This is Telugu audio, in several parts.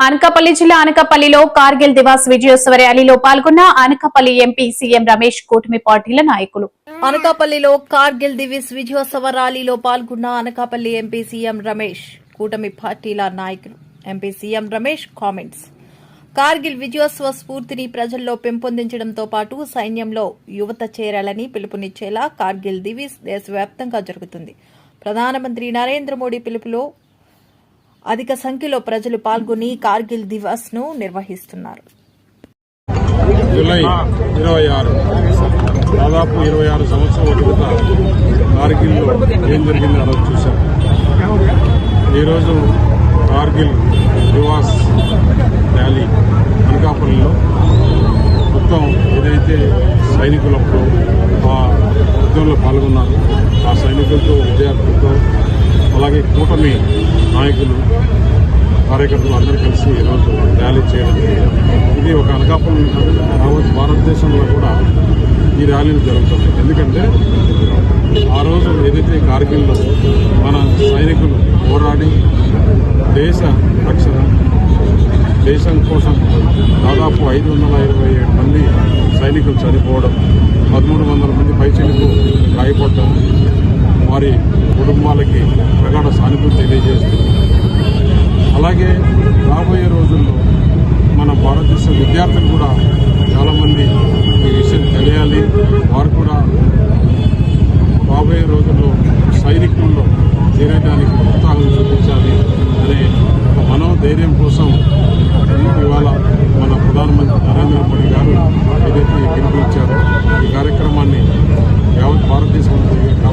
అనకాపల్లి జిల్లా అనకాపల్లిలో కార్గిల్ దివాస్ విజయోత్సవ ర్యాలీలో పాల్గొన్న అనకాపల్లి ఎంపీ సీఎం రమేష్ కూటమి పార్టీల నాయకులు. అనకాపల్లిలో కార్గిల్ దివాస్ విజయోత్సవ ర్యాలీలో పాల్గొన్న అనకాపల్లి ఎంపీ సీఎం రమేష్ కూటమి పార్టీల నాయకులు. MP CM Ramesh comments. Kargil విజయోత్సవ స్ఫూర్తిని ప్రజల్లో పెంపొందించడంతో పాటు సైన్యంలో యువత చేరాలని పిలుపునిచ్చేలా కార్గిల్ దివాస్ దేశవ్యాప్తంగా జరుగుతుంది. ప్రధానమంత్రి నరేంద్ర మోడీ పిలుపులో అధిక సంఖ్యలో ప్రజలు పాల్గొని కార్గిల్ దివాస్ ను నిర్వహిస్తున్నారు. జూలై 26 దాదాపు 26 సంవత్సరాల కిందట కార్గిల్లో ఏం జరిగిందో ఆ రోజు చూశాం. ఈరోజు కార్గిల్ దివాస్ ర్యాలీ అనకాపల్లిలో మొత్తం ఏదైతే సైనికులప్పుడు ఆ యుద్ధంలో పాల్గొన్నారు ఆ సైనికులతో విద్యార్థులతో అలాగే కూటమి నాయకులు కార్యకర్తలు అందరూ కలిసి ఈరోజు ర్యాలీ చేయడం. ఇది ఒక అనకాపల్లి భారతదేశంలో కూడా ఈ ర్యాలీలు జరుగుతుంది. ఎందుకంటే ఆ రోజు ఏదైతే కార్గిల్లో మన సైనికులు పోరాడి దేశ రక్షణ దేశం కోసం దాదాపు 527 మంది సైనికులు చనిపోవడం, 1300 మంది పైచిలకు గాయపడడం, వారి కుటుంబాలకి ప్రగాఢ సానుభూతి తెలియజేస్తుంది. అలాగే రాబోయే రోజుల్లో మన భారతదేశ విద్యార్థులు కూడా చాలామంది ఈ విషయం తెలియాలి, వారు కూడా రాబోయే రోజుల్లో సైనికుల్లో చేరడానికి ఉత్సాహం చూపించాలి అనే ఒక మనోధైర్యం కోసం ఇవాళ మన ప్రధానమంత్రి నరేంద్ర మోడీ గారు ఏదైతే పిలుపునిచ్చారో ఈ కార్యక్రమాన్ని యావత్ భారతదేశంలో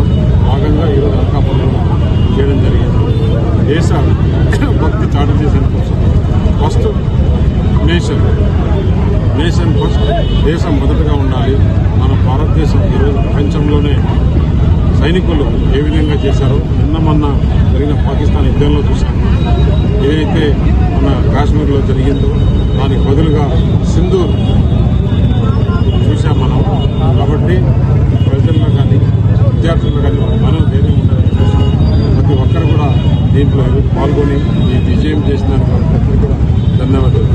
భాగంగా ఈరోజు అనకాపల్లిలో చేయడం జరిగింది. దేశ భక్తి చాటు చేసిన కోసం ఫస్ట్ నేషన్ ఫస్ట్, దేశం మొదటగా ఉండాలి. మన భారతదేశం ఈరోజు ప్రపంచంలోనే సైనికులు ఏ విధంగా చేశారో మొన్న జరిగిన పాకిస్తాన్ యుద్ధంలో చూసాం. ఏదైతే మన కాశ్మీర్లో జరిగిందో దానికి బదులుగా సింధూర్ చూసాం మనం. కాబట్టి ప్రజల్లో కానీ విద్యార్థుల్లో కానీ మనం ధైర్యం ఉండాలని చూసాం. ప్రతి ఒక్కరు కూడా దీంట్లో పాల్గొని ఈ విజయం చేసిన వారికి కూడా ధన్యవాదాలు.